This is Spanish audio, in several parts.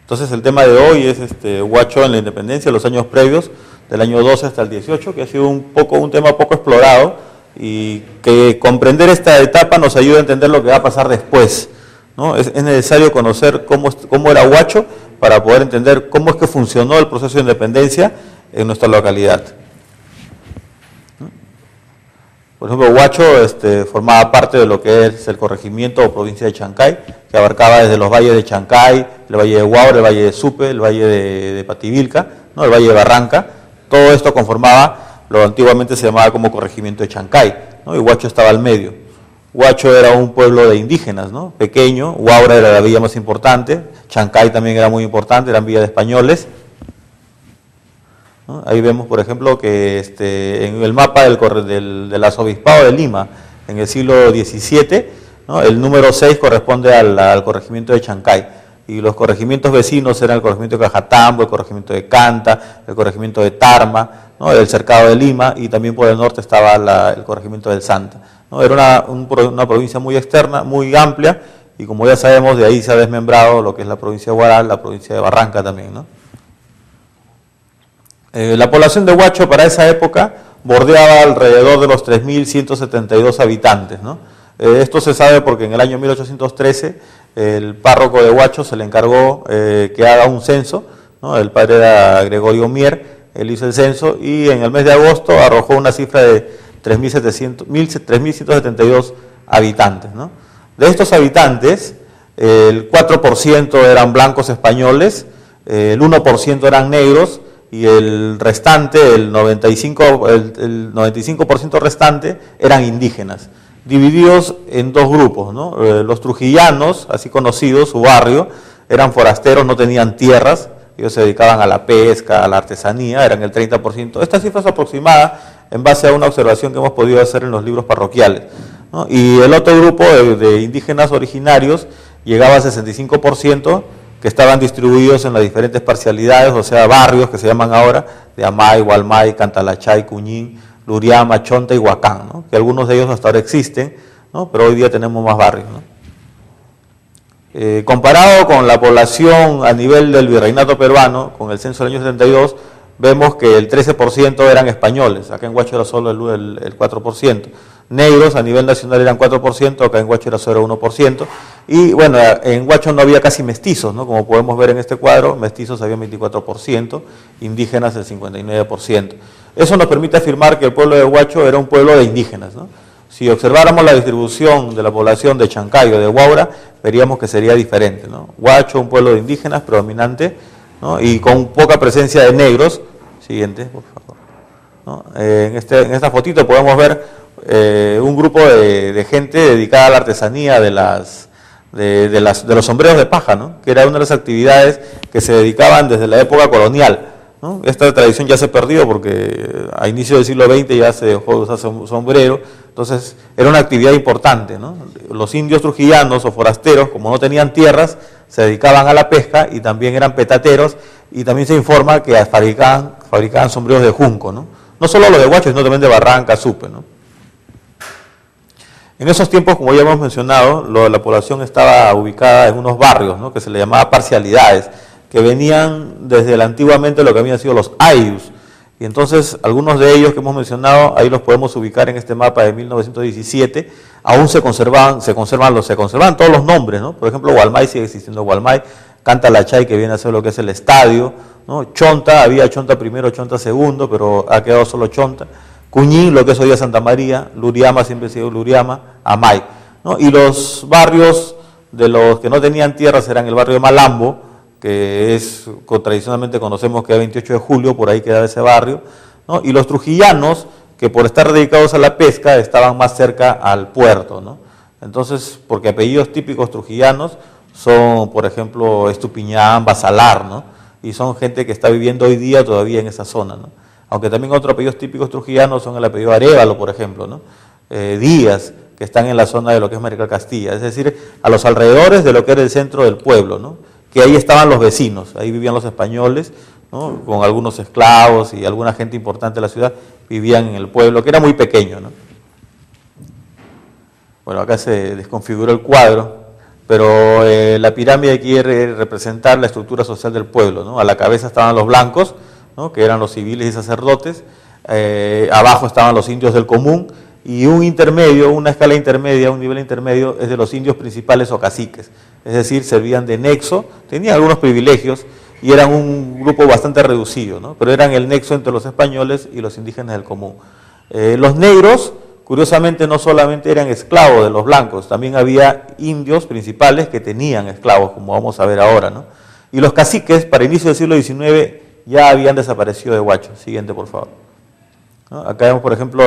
Entonces el tema de hoy es Huacho en la independencia, los años previos, del año 12 hasta el 18, que ha sido un tema poco explorado y que comprender esta etapa nos ayuda a entender lo que va a pasar después, ¿no? Es necesario conocer cómo era Huacho para poder entender cómo es que funcionó el proceso de independencia en nuestra localidad. Por ejemplo, Huacho formaba parte de lo que es el corregimiento o provincia de Chancay, que abarcaba desde los valles de Chancay, el valle de Huaura, el valle de Supe, el valle de Pativilca, ¿no? El valle de Barranca. Todo esto conformaba lo que antiguamente se llamaba como corregimiento de Chancay, ¿no? Y Huacho estaba al medio. Huacho era un pueblo de indígenas, ¿no? Pequeño, Huaura era la villa más importante, Chancay también era muy importante, eran villas de españoles, ¿no? Ahí vemos, por ejemplo, que en el mapa del arzobispado de Lima, en el siglo XVII, ¿no? El número 6 corresponde al corregimiento de Chancay, y los corregimientos vecinos eran el corregimiento de Cajatambo, el corregimiento de Canta, el corregimiento de Tarma, ¿no? El cercado de Lima, y también por el norte estaba el corregimiento del Santa, ¿no? Era una provincia muy externa, muy amplia, y como ya sabemos, de ahí se ha desmembrado lo que es la provincia de Huaral, la provincia de Barranca también, ¿no? La población de Huacho para esa época bordeaba alrededor de los 3.172 habitantes, ¿no? Esto se sabe porque en el año 1813 el párroco de Huacho se le encargó que haga un censo, ¿no? El padre era Gregorio Mier, él hizo el censo y en el mes de agosto arrojó una cifra de 3.172 habitantes, ¿no? De estos habitantes, el 4% eran blancos españoles, el 1% eran negros, y el restante, el 95% restante, eran indígenas, divididos en dos grupos, ¿no? Los trujillanos, así conocidos, su barrio, eran forasteros, no tenían tierras, ellos se dedicaban a la pesca, a la artesanía, eran el 30%. Esta cifra es aproximada en base a una observación que hemos podido hacer en los libros parroquiales, ¿no? Y el otro grupo de indígenas originarios llegaba al 65%, que estaban distribuidos en las diferentes parcialidades, o sea, barrios que se llaman ahora, de Amay, Gualmay, Cantalachay, Cuñín, Luriama, Chonta y Huacán, ¿no? Que algunos de ellos hasta ahora existen, ¿no? Pero hoy día tenemos más barrios, ¿no? Comparado con la población a nivel del virreinato peruano, con el censo del año 72, vemos que el 13% eran españoles, acá en Huacho era solo el 4%. Negros a nivel nacional eran 4%, acá en Huacho era solo 1%, y bueno, en Huacho no había casi mestizos, ¿no? Como podemos ver en este cuadro, mestizos había 24%, indígenas el 59%. Eso nos permite afirmar que el pueblo de Huacho era un pueblo de indígenas, ¿no? Si observáramos la distribución de la población de Chancay o de Huaura, veríamos que sería diferente, ¿no? Huacho, un pueblo de indígenas predominante, ¿no? Y con poca presencia de negros. Siguiente, por favor, ¿no? En esta fotito podemos ver un grupo de gente dedicada a la artesanía de los sombreros de paja, ¿no? Que era una de las actividades que se dedicaban desde la época colonial, ¿no? Esta tradición ya se perdió porque a inicios del siglo XX ya se dejó de usar sombrero, entonces era una actividad importante, ¿no? Los indios trujillanos o forasteros, como no tenían tierras, se dedicaban a la pesca y también eran petateros, y también se informa que fabricaban sombreros de junco, ¿no? No solo los de Huacho, sino también de Barranca, Supe, ¿no? En esos tiempos, como ya hemos mencionado, la población estaba ubicada en unos barrios, ¿no? Que se le llamaba parcialidades, que venían desde antiguamente lo que habían sido los ayllus. Y entonces, algunos de ellos que hemos mencionado, ahí los podemos ubicar en este mapa de 1917, aún se conservan todos los nombres, ¿no? Por ejemplo, Gualmay sigue existiendo Gualmay, Cantalachay, que viene a ser lo que es el estadio, ¿no? Chonta, había Chonta primero, Chonta segundo, pero ha quedado solo Chonta. Cuñín, lo que es hoy día Santa María, Luriama, siempre ha sido Luriama, Amay, ¿no? Y los barrios de los que no tenían tierras eran el barrio de Malambo, que tradicionalmente conocemos que es 28 de julio, por ahí queda ese barrio, ¿no? Y los trujillanos, que por estar dedicados a la pesca, estaban más cerca al puerto, ¿no? Entonces, porque apellidos típicos trujillanos son, por ejemplo, Estupiñán, Basalar, ¿no? Y son gente que está viviendo hoy día todavía en esa zona, ¿no? Aunque también otros apellidos típicos trujillanos son el apellido Arévalo, por ejemplo, ¿no? Díaz, que están en la zona de lo que es Marical Castilla, es decir, a los alrededores de lo que era el centro del pueblo, ¿no? Que ahí estaban los vecinos, ahí vivían los españoles, ¿no? Con algunos esclavos y alguna gente importante de la ciudad, vivían en el pueblo, que era muy pequeño, ¿no? Bueno, acá se desconfiguró el cuadro, pero la pirámide quiere representar la estructura social del pueblo, ¿no? A la cabeza estaban los blancos, ¿no? Que eran los civiles y sacerdotes, abajo estaban los indios del común, y un intermedio, una escala intermedia, un nivel intermedio es de los indios principales o caciques, es decir, servían de nexo, tenían algunos privilegios y eran un grupo bastante reducido, ¿no? Pero eran el nexo entre los españoles y los indígenas del común. Los negros, curiosamente, no solamente eran esclavos de los blancos, también había indios principales que tenían esclavos, como vamos a ver ahora, ¿no? Y los caciques, para inicio del siglo XIX, ya habían desaparecido de Huacho. Siguiente, por favor. ¿No? Acá vemos, por ejemplo,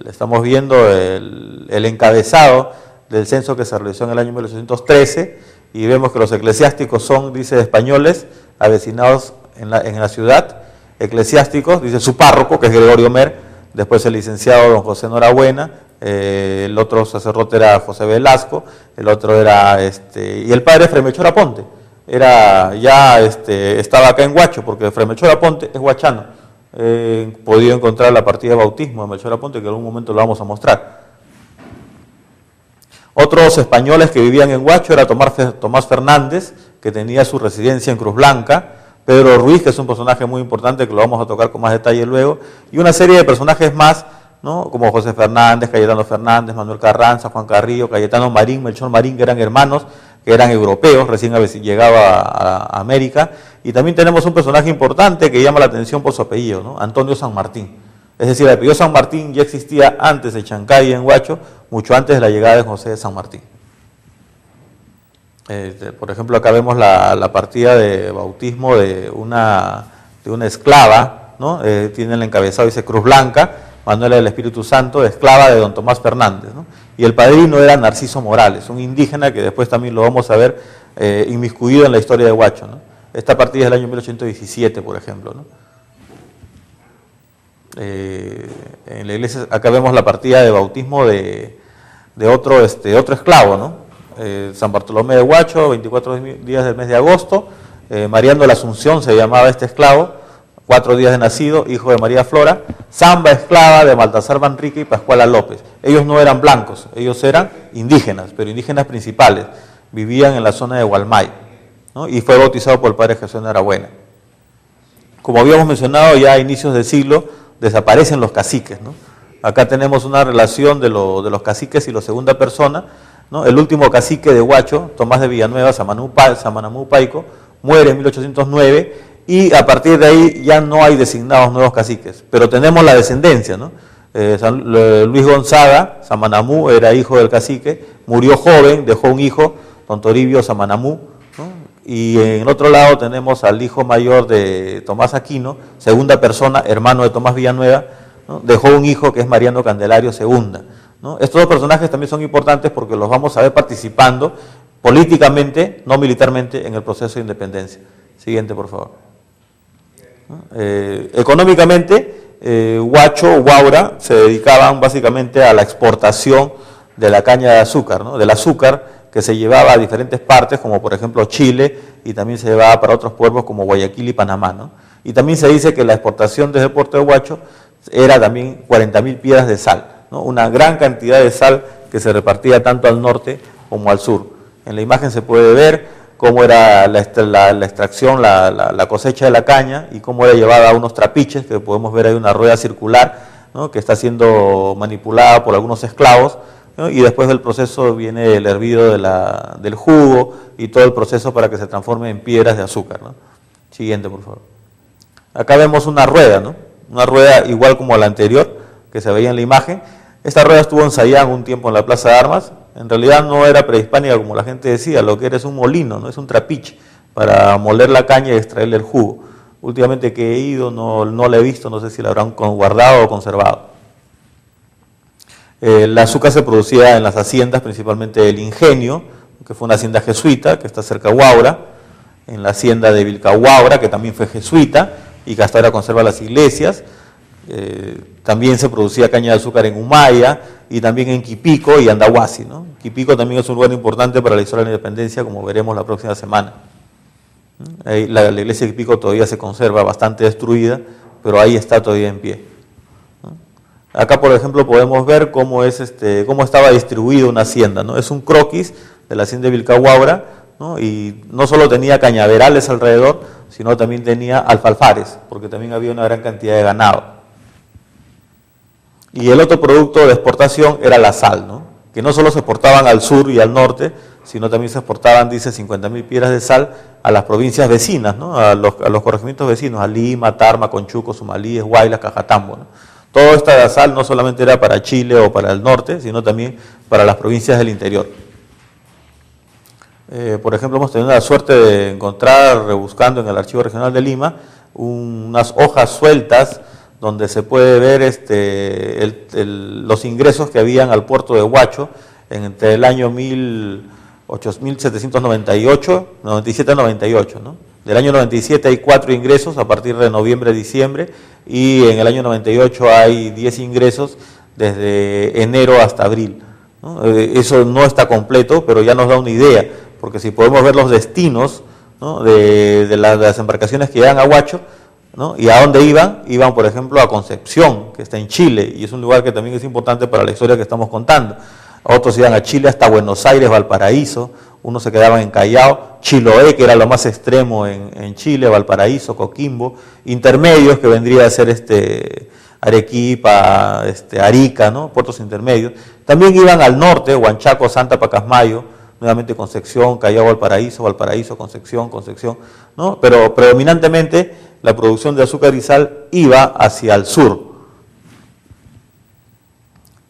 estamos viendo el encabezado del censo que se realizó en el año 1813, y vemos que los eclesiásticos son, dice, españoles, avecinados en la ciudad, eclesiásticos, dice su párroco, que es Gregorio Mer, después el licenciado don José Norabuena, el otro sacerdote era José Velasco, el otro era, y el padre Fray Melchor Aponte, estaba acá en Huacho, porque Fray Melchor Aponte es huachano. He podido encontrar la partida de bautismo de Melchor Aponte, que en algún momento lo vamos a mostrar. Otros españoles que vivían en Huacho era Tomás Fernández, que tenía su residencia en Cruz Blanca, Pedro Ruiz, que es un personaje muy importante, que lo vamos a tocar con más detalle luego, y una serie de personajes más, ¿no? Como José Fernández, Cayetano Fernández, Manuel Carranza, Juan Carrillo, Cayetano Marín, Melchor Marín, que eran hermanos, que eran europeos, recién llegaba a América, y también tenemos un personaje importante que llama la atención por su apellido, ¿no? Antonio San Martín. Es decir, el apellido San Martín ya existía antes de Chancay en Huacho, mucho antes de la llegada de José de San Martín. Por ejemplo, acá vemos la partida de bautismo de una esclava, ¿no? Tiene el encabezado, dice Cruz Blanca, Manuela del Espíritu Santo, esclava de don Tomás Fernández, ¿no? Y el padrino era Narciso Morales, un indígena que después también lo vamos a ver inmiscuido en la historia de Huacho, ¿no? Esta partida es del año 1817, por ejemplo, ¿no? En la iglesia, acá vemos la partida de bautismo de otro esclavo, ¿no? San Bartolomé de Huacho, 24 días del mes de agosto, Mariano de la Asunción se llamaba este esclavo, 4 días de nacido, hijo de María Flora, Zamba, esclava de Baltasar Manrique y Pascuala López. Ellos no eran blancos, ellos eran indígenas, pero indígenas principales, vivían en la zona de Hualmay, ¿no? Y fue bautizado por el padre Jesús Norabuena. Como habíamos mencionado, ya a inicios del siglo desaparecen los caciques, ¿no? Acá tenemos una relación de los caciques y la segunda persona, ¿no? El último cacique de Huacho, Tomás de Villanueva, Samanamú Paico, muere en 1809 y a partir de ahí ya no hay designados nuevos caciques, pero tenemos la descendencia, ¿no? Luis Gonzaga, Samanamú, era hijo del cacique, murió joven, dejó un hijo, don Toribio Samanamú, ¿no? Y en el otro lado tenemos al hijo mayor de Tomás Aquino, segunda persona, hermano de Tomás Villanueva, ¿no? Dejó un hijo que es Mariano Candelario II, ¿no? Estos dos personajes también son importantes porque los vamos a ver participando políticamente, no militarmente, en el proceso de independencia. Siguiente, por favor. Económicamente, Huacho, Huaura, se dedicaban básicamente a la exportación de la caña de azúcar, ¿no? Del azúcar que se llevaba a diferentes partes, como por ejemplo Chile, y también se llevaba para otros pueblos como Guayaquil y Panamá, ¿no? Y también se dice que la exportación desde el puerto de Huacho era también 40.000 piedras de sal, ¿no? Una gran cantidad de sal que se repartía tanto al norte como al sur. En la imagen se puede ver cómo era la extracción, la cosecha de la caña y cómo era llevada a unos trapiches, que podemos ver ahí una rueda circular, ¿no? Que está siendo manipulada por algunos esclavos, ¿no? Y después del proceso viene el hervido del jugo y todo el proceso para que se transforme en piedras de azúcar, ¿no? Siguiente, por favor. Acá vemos una rueda, ¿no? Una rueda igual como la anterior que se veía en la imagen. Esta rueda estuvo ensayada un tiempo en la Plaza de Armas. En realidad no era prehispánica como la gente decía, lo que era es un molino, no es un trapiche para moler la caña y extraerle el jugo. Últimamente que he ido no la he visto, no sé si la habrán guardado o conservado. El azúcar se producía en las haciendas, principalmente el Ingenio, que fue una hacienda jesuita, que está cerca de Huaura, en la hacienda de Vilcahuaura, que también fue jesuita, y que hasta ahora conserva las iglesias. También se producía caña de azúcar en Humaya, y también en Quipico y Andahuasi, ¿no? Quipico también es un lugar importante para la historia de la independencia, como veremos la próxima semana. La iglesia de Quipico todavía se conserva bastante destruida, pero ahí está todavía en pie. Acá, por ejemplo, podemos ver cómo estaba distribuida una hacienda, ¿no? Es un croquis de la hacienda de Vilcahuabra, ¿no? Y no solo tenía cañaverales alrededor, sino también tenía alfalfares, porque también había una gran cantidad de ganado. Y el otro producto de exportación era la sal, ¿no? Que no solo se exportaban al sur y al norte, sino también se exportaban, dice, 50.000 piedras de sal a las provincias vecinas, ¿no? A los corregimientos vecinos, a Lima, Tarma, Conchuco, Sumalíes, Huaylas, Cajatambo, ¿no? Toda esta sal no solamente era para Chile o para el norte, sino también para las provincias del interior. Por ejemplo, hemos tenido la suerte de encontrar, rebuscando en el Archivo Regional de Lima, unas hojas sueltas donde se puede ver los ingresos que habían al puerto de Huacho entre el año 97-98, ¿no? Del año 97 hay 4 ingresos a partir de noviembre-diciembre y en el año 98 hay 10 ingresos desde enero hasta abril, ¿no? Eso no está completo, pero ya nos da una idea, porque si podemos ver los destinos, ¿no? de las embarcaciones que llegan a Huacho, ¿no? ¿Y a dónde iban? Iban, por ejemplo, a Concepción, que está en Chile, y es un lugar que también es importante para la historia que estamos contando. Otros iban a Chile hasta Buenos Aires, Valparaíso, unos se quedaban en Callao, Chiloé, que era lo más extremo en Chile, Valparaíso, Coquimbo, intermedios, que vendría a ser Arequipa, Arica, ¿no? Puertos intermedios. También iban al norte, Huanchaco, Santa, Pacasmayo, nuevamente Concepción, Callao, Valparaíso, Concepción, ¿no? Pero predominantemente la producción de azúcar y sal iba hacia el sur.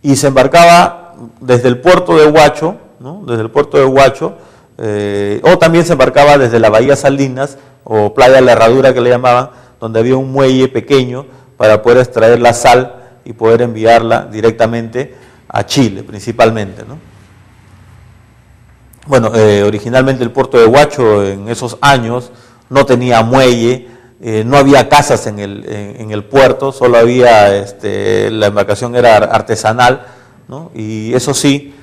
Y se embarcaba desde el puerto de Huacho, ¿no? Desde el puerto de Huacho, o también se embarcaba desde la Bahía Salinas, o Playa La Herradura que le llamaban, donde había un muelle pequeño para poder extraer la sal y poder enviarla directamente a Chile, principalmente, ¿no? Bueno, originalmente el puerto de Huacho en esos años no tenía muelle, no había casas en el puerto, solo había, la embarcación era artesanal, ¿no? Y eso sí,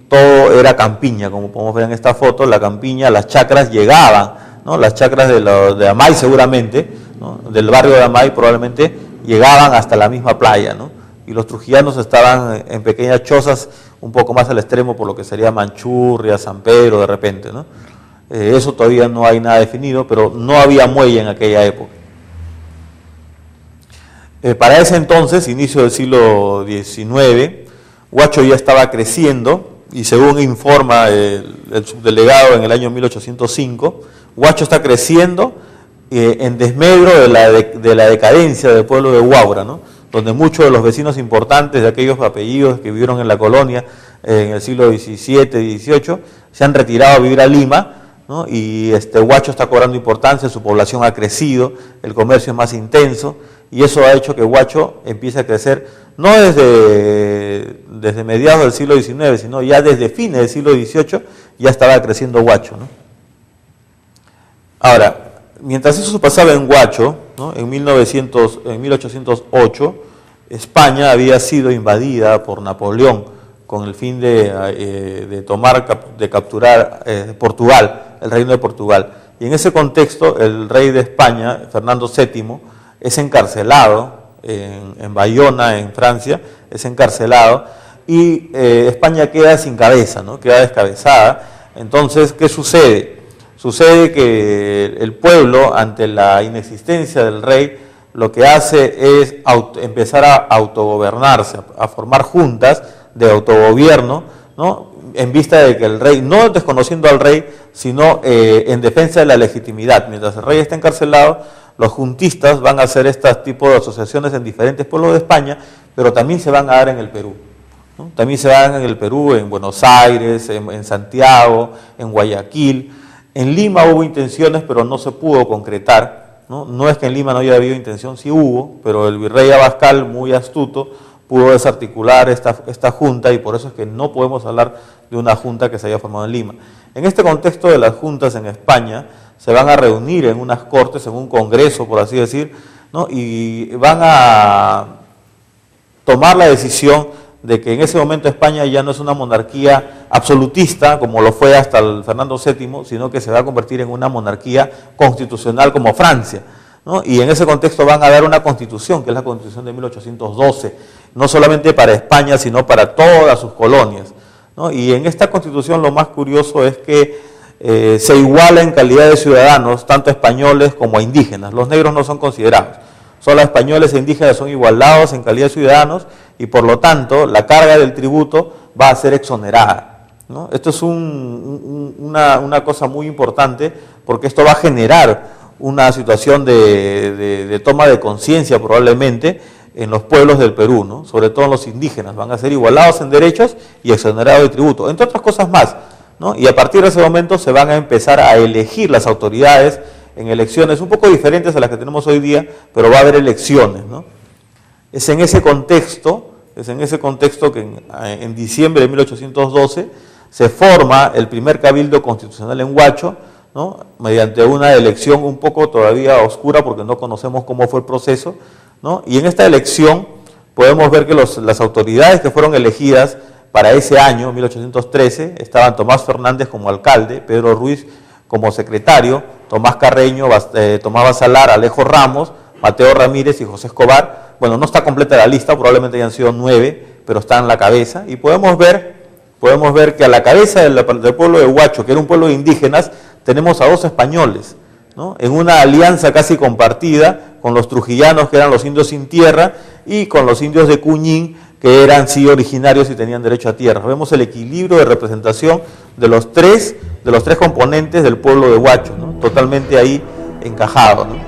todo era campiña, como podemos ver en esta foto, la campiña, las chacras llegaban, ¿no? Las chacras de Amay seguramente, ¿no? Del barrio de Amay probablemente llegaban hasta la misma playa, ¿no? Y los trujillanos estaban en pequeñas chozas un poco más al extremo por lo que sería Manchurria, San Pedro de repente, ¿no? Eso todavía no hay nada definido, pero no había muelle en aquella época. Para ese entonces, inicio del siglo XIX, Huacho ya estaba creciendo y según informa el subdelegado en el año 1805, Huacho está creciendo en desmedro de la decadencia del pueblo de Huaura, ¿no? Donde muchos de los vecinos importantes de aquellos apellidos que vivieron en la colonia en el siglo XVII, XVIII, se han retirado a vivir a Lima, ¿no? Y Huacho está cobrando importancia, su población ha crecido, el comercio es más intenso, y eso ha hecho que Huacho empiece a crecer, no desde mediados del siglo XIX, sino ya desde fines del siglo XVIII, ya estaba creciendo Huacho, ¿no? Ahora, mientras eso pasaba en Huacho, ¿no? En 1808, España había sido invadida por Napoleón con el fin de capturar Portugal, el reino de Portugal. Y en ese contexto, el rey de España, Fernando VII, es encarcelado en Bayona, en Francia, es encarcelado, y España queda sin cabeza, ¿no? Queda descabezada. Entonces, ¿qué sucede? Sucede que el pueblo, ante la inexistencia del rey, lo que hace es empezar a autogobernarse, a formar juntas de autogobierno, ¿no? En vista de que el rey, no desconociendo al rey, sino en defensa de la legitimidad. Mientras el rey está encarcelado, los juntistas van a hacer este tipo de asociaciones en diferentes pueblos de España, pero también se van a dar en el Perú, ¿no? También se dan en el Perú, en Buenos Aires, en Santiago, en Guayaquil. En Lima hubo intenciones, pero no se pudo concretar, ¿no? No es que en Lima no haya habido intención, sí hubo, pero el virrey Abascal, muy astuto, pudo desarticular esta junta, y por eso es que no podemos hablar de una junta que se haya formado en Lima. En este contexto de las juntas en España, se van a reunir en unas cortes, en un congreso, por así decir, ¿no? Y van a tomar la decisión de que en ese momento España ya no es una monarquía absolutista, como lo fue hasta el Fernando VII, sino que se va a convertir en una monarquía constitucional como Francia, ¿no? Y en ese contexto van a dar una constitución, que es la Constitución de 1812, no solamente para España, sino para todas sus colonias, ¿no? Y en esta constitución lo más curioso es que se iguala en calidad de ciudadanos, tanto a españoles como a indígenas. Los negros no son considerados. Solo españoles e indígenas son igualados en calidad de ciudadanos y por lo tanto la carga del tributo va a ser exonerada, ¿no? Esto es una cosa muy importante porque esto va a generar una situación de toma de conciencia probablemente en los pueblos del Perú, ¿no? Sobre todo en los indígenas, van a ser igualados en derechos y exonerados de tributo, entre otras cosas más, ¿no? Y a partir de ese momento se van a empezar a elegir las autoridades en elecciones un poco diferentes a las que tenemos hoy día, pero va a haber elecciones, ¿no? Es en ese contexto que en diciembre de 1812 se forma el primer cabildo constitucional en Huacho, ¿no? Mediante una elección un poco todavía oscura porque no conocemos cómo fue el proceso, ¿no? Y en esta elección podemos ver que las autoridades que fueron elegidas para ese año, 1813, estaban Tomás Fernández como alcalde, Pedro Ruiz como secretario, Tomás Carreño, Tomás Basalar, Alejo Ramos, Mateo Ramírez y José Escobar. Bueno, no está completa la lista, probablemente hayan sido 9, pero está en la cabeza. Y podemos ver que a la cabeza del pueblo de Huacho, que era un pueblo de indígenas, tenemos a 2 españoles, ¿no? En una alianza casi compartida con los trujillanos, que eran los indios sin tierra, y con los indios de Cuñín, que eran sí originarios y tenían derecho a tierra. Vemos el equilibrio de representación de los tres componentes del pueblo de Huacho, ¿no? Totalmente ahí encajado, ¿no?